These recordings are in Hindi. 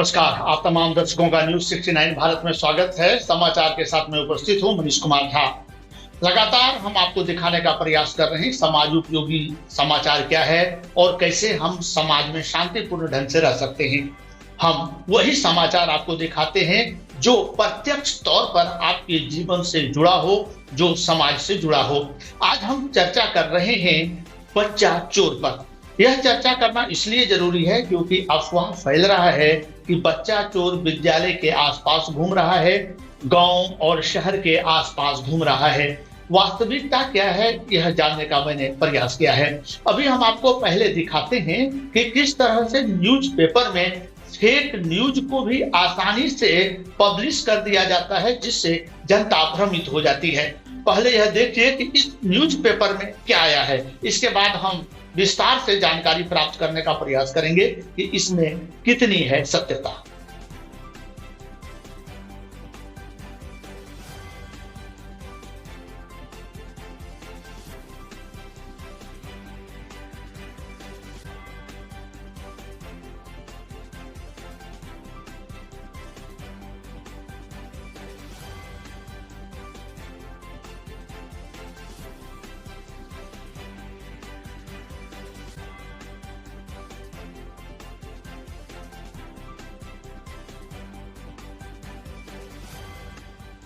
नमस्कार, आप तमाम दर्शकों का न्यूज 69 भारत में स्वागत है। समाचार के साथ मैं उपस्थित हूं मनीष कुमार झा। लगातार हम आपको दिखाने का प्रयास कर रहे हैं समाज उपयोगी समाचार क्या है और कैसे हम समाज में शांतिपूर्ण ढंग से रह सकते हैं। हम वही समाचार आपको दिखाते हैं जो प्रत्यक्ष तौर पर आपके जीवन से जुड़ा हो, जो समाज से जुड़ा हो। आज हम चर्चा कर रहे हैं बच्चा चोर पर। यह चर्चा करना इसलिए जरूरी है क्योंकि अफवाह फैल रहा है कि बच्चा चोर विद्यालय के आसपास घूम रहा है, गांव और शहर के आसपास घूम रहा है। वास्तविकता क्या है, यह जानने का मैंने प्रयास किया है। अभी हम आपको पहले दिखाते हैं कि किस तरह से न्यूज़पेपर में फेक न्यूज को भी आसानी से पब्लिश कर दिया जाता है, जिससे जनता भ्रमित हो जाती है। पहले यह देखिए कि इस न्यूज़पेपर में क्या आया है, इसके बाद हम विस्तार से जानकारी प्राप्त करने का प्रयास करेंगे कि इसमें कितनी है सत्यता।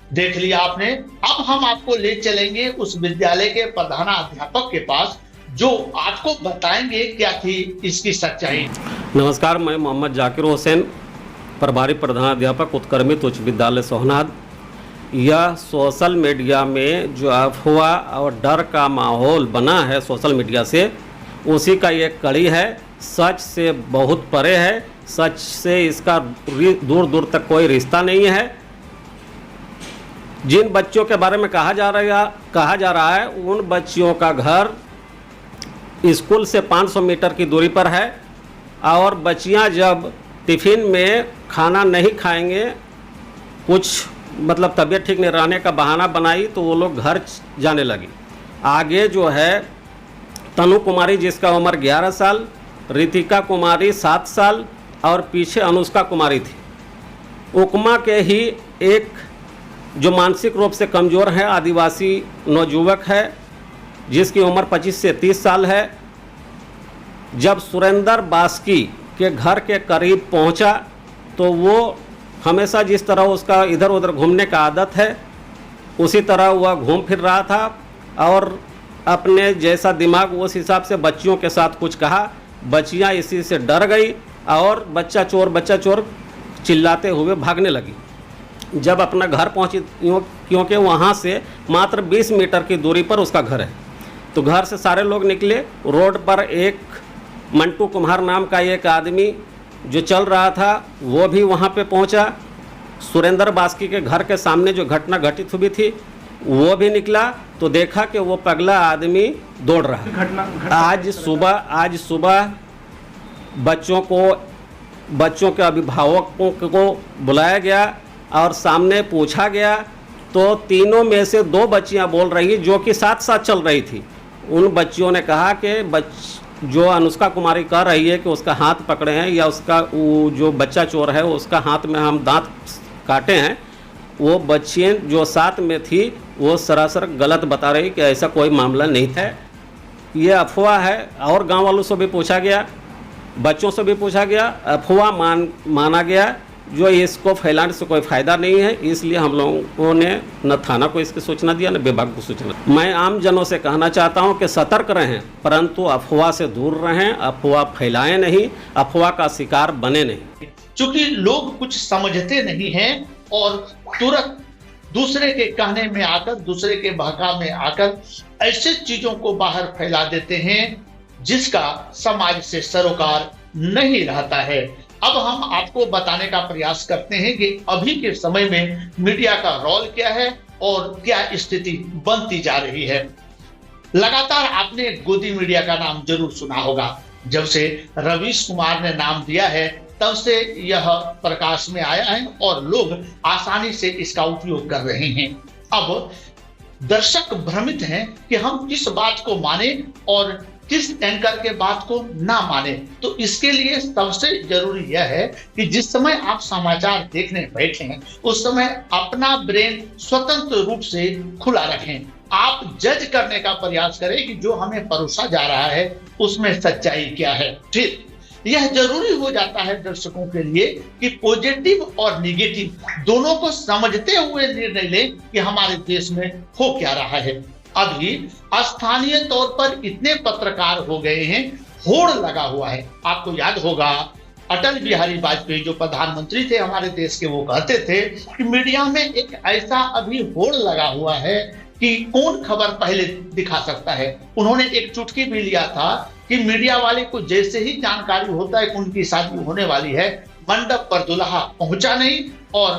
देख लिया आपने। अब हम आपको ले चलेंगे उस विद्यालय के प्रधानाध्यापक के पास, जो आपको बताएंगे क्या थी इसकी सच्चाई। नमस्कार, मैं मोहम्मद जाकिर हुसैन, प्रभारी प्रधानाध्यापक उत्क्रमित उच्च विद्यालय सोहनाद। यह सोशल मीडिया में जो अफवाह और डर का माहौल बना है सोशल मीडिया से, उसी का एक कड़ी है। सच से बहुत परे है, सच से इसका दूर दूर तक कोई रिश्ता नहीं है। जिन बच्चों के बारे में कहा जा रहा है उन बच्चियों का घर स्कूल से 500 मीटर की दूरी पर है, और बच्चियां जब टिफ़िन में खाना नहीं खाएंगे, कुछ मतलब तबीयत ठीक नहीं रहने का बहाना बनाई, तो वो लोग घर जाने लगी। आगे जो है तनु कुमारी, जिसका उम्र 11 साल, रितिका कुमारी 7 साल और पीछे अनुष्का कुमारी थी। उकमा के ही एक जो मानसिक रूप से कमज़ोर है आदिवासी नौजुवक है, जिसकी उम्र 25 से 30 साल है। जब सुरेंद्र बास्की के घर के करीब पहुंचा तो वो हमेशा जिस तरह उसका इधर उधर घूमने का आदत है, उसी तरह वह घूम फिर रहा था और अपने जैसा दिमाग उस हिसाब से बच्चियों के साथ कुछ कहा। बच्चियां इसी से डर गई और बच्चा चोर चिल्लाते हुए भागने लगी। जब अपना घर पहुंची, क्योंकि वहां से मात्र 20 मीटर की दूरी पर उसका घर है, तो घर से सारे लोग निकले। रोड पर एक मंटू कुम्हार नाम का एक आदमी जो चल रहा था, वो भी वहां पे पहुंचा। सुरेंद्र बास्की के घर के सामने जो घटना घटित हुई थी, वो भी निकला तो देखा कि वो पगला आदमी दौड़ रहा है। आज सुबह बच्चों के अभिभावकों को बुलाया गया और सामने पूछा गया, तो तीनों में से 2 बच्चियां बोल रही जो कि साथ साथ चल रही थी। उन बच्चियों ने कहा कि जो अनुष्का कुमारी कह रही है कि उसका हाथ पकड़े हैं या उसका जो बच्चा चोर है उसका हाथ में हम दांत काटे हैं, वो बच्चियाँ जो साथ में थी वो सरासर गलत बता रही कि ऐसा कोई मामला नहीं था, ये अफवाह है। और गांव वालों से भी पूछा गया, बच्चों से भी पूछा गया, अफवाह माना गया, जो इसको फैलाने से कोई फ़ायदा नहीं है। इसलिए हम लोगों ने न थाना को इसकी सूचना दिया, न विभाग को सूचना। मैं आम जनों से कहना चाहता हूं कि सतर्क रहें, परंतु अफवाह से दूर रहें, अफवाह फैलाएं नहीं, अफवाह का शिकार बने नहीं। चूंकि लोग कुछ समझते नहीं हैं और तुरंत दूसरे के कहने में आकर, दूसरे के बहकावे में आकर ऐसे चीजों को बाहर फैला देते हैं जिसका समाज से सरोकार नहीं रहता है। अब हम आपको बताने का प्रयास करते हैं कि अभी के समय में मीडिया का रोल क्या है और क्या स्थिति बनती जा रही है। लगातार आपने गोदी मीडिया का नाम जरूर सुना होगा। जब से रवीश कुमार ने नाम दिया है, तब से यह प्रकाश में आया है और लोग आसानी से इसका उपयोग कर रहे हैं। अब दर्शक भ्रमित हैं कि हम किस बात को माने और किस एंकर के बात को ना माने। तो इसके लिए सबसे जरूरी यह है कि जिस समय आप समाचार देखने बैठे हैं उस समय अपना ब्रेन स्वतंत्र रूप से खुला रखें। आप जज करने का प्रयास करें कि जो हमें परोसा जा रहा है उसमें सच्चाई क्या है। ठीक, यह जरूरी हो जाता है दर्शकों के लिए कि पॉजिटिव और नेगेटिव दोनों को समझते हुए निर्णय लें कि हमारे देश में हो क्या रहा है। अभी स्थानीय तौर पर इतने पत्रकार हो गए हैं, होड़ लगा हुआ है। आपको याद होगा अटल बिहारी वाजपेयी जो प्रधानमंत्री थे हमारे देश के, वो कहते थे कि मीडिया में एक ऐसा अभी होड़ लगा हुआ है कि कौन खबर पहले दिखा सकता है। उन्होंने एक चुटकी भी लिया था कि मीडिया वाले को जैसे ही जानकारी होता है कि उनकी शादी होने वाली है, मंडप पर दुल्हा पहुंचा नहीं और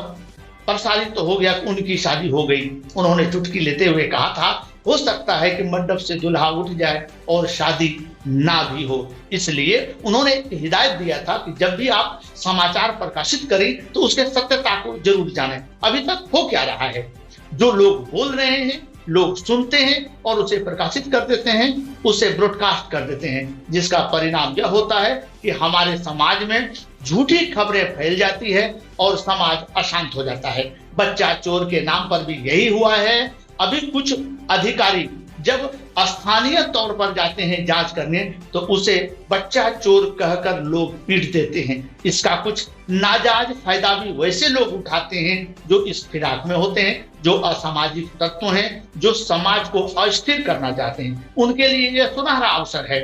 प्रसारित तो हो गया कि उनकी शादी हो गई। उन्होंने चुटकी लेते हुए कहा था हो सकता है कि मंडप से दुल्हा उठ जाए और शादी ना भी हो। इसलिए उन्होंने एक हिदायत दिया था कि जब भी आप समाचार प्रकाशित करें तो उसके सत्यता को जरूर जानें। अभी तक हो क्या रहा है, जो लोग बोल रहे हैं लोग सुनते हैं और उसे प्रकाशित कर देते हैं, उसे ब्रॉडकास्ट कर देते हैं, जिसका परिणाम यह होता है कि हमारे समाज में झूठी खबरें फैल जाती है और समाज अशांत हो जाता है। बच्चा चोर के नाम पर भी यही हुआ है। अभी कुछ अधिकारी जब स्थानीय तौर पर जाते हैं जांच करने तो उसे बच्चा चोर कहकर लोग पीट देते हैं। इसका कुछ नाजायज फायदा भी वैसे लोग उठाते हैं जो इस फिराक में होते हैं, जो असामाजिक तत्व हैं, जो समाज को अस्थिर करना चाहते हैं। उनके लिए यह सुनहरा अवसर है।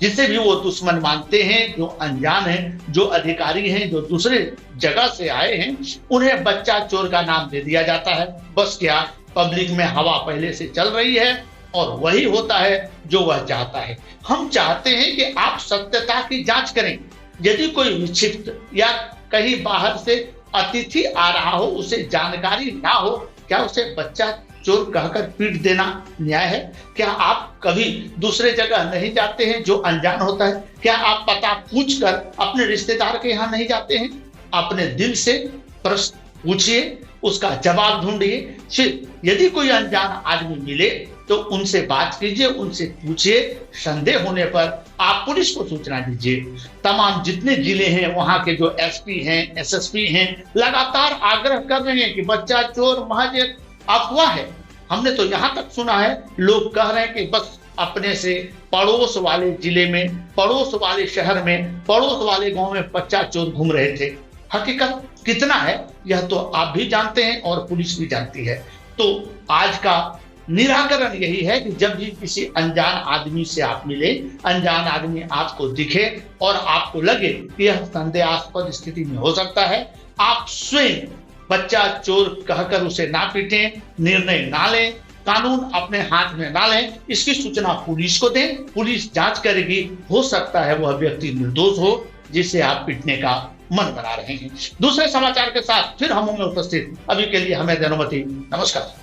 जिसे भी वो दुश्मन मानते हैं, जो अनजान हैं, जो अधिकारी हैं, जो दूसरे जगह से आए हैं, उन्हें बच्चा चोर का नाम दे दिया जाता है। बस क्या, पब्लिक में हवा पहले से चल रही है और वही होता है जो वह चाहता है। हम चाहते हैं कि आप सत्यता की जांच करें। यदि कोई विक्षिप्त या कहीं बाहर से अतिथि आ रहा हो, उसे जानकारी ना हो, क्या उसे बच्चा चोर कहकर पीट देना न्याय है? क्या आप कभी दूसरे जगह नहीं जाते हैं जो अनजान होता है? क्या आप पता पूछकर अपने रिश्तेदार के यहाँ नहीं जाते हैं? अपने दिल से प्रश्न पूछिए, उसका जवाब ढूंढिए। फिर यदि कोई अनजान आदमी मिले तो उनसे बात कीजिए, उनसे पूछिए। संदेह होने पर आप पुलिस को सूचना दीजिए। तमाम जितने जिले हैं वहां के जो एसपी हैं, एसएसपी हैं, लगातार आग्रह कर रहे हैं कि बच्चा चोर महज एक अफवाह है। हमने तो यहाँ तक सुना है लोग कह रहे हैं कि बस अपने से पड़ोस वाले जिले में, पड़ोस वाले शहर में, पड़ोस वाले गांव में बच्चा चोर घूम रहे थे। हकीकत कितना है यह तो आप भी जानते हैं और पुलिस भी जानती है। तो आज का निराकरण यही है कि जब भी किसी अनजान आदमी से आप मिले, अनजान आदमी आपको दिखे और आपको लगे कि यह संदेहास्पद स्थिति में हो सकता है, आप स्वयं बच्चा चोर कहकर उसे ना पीटें, निर्णय ना लें, कानून अपने हाथ में ना लें। इसकी सूचना पुलिस को दें, पुलिस जांच करेगी। हो सकता है वह व्यक्ति निर्दोष हो जिसे आप पीटने का मन बना रहे हैं। दूसरे समाचार के साथ फिर हम होंगे उपस्थित। अभी के लिए हमें अनुमति। नमस्कार।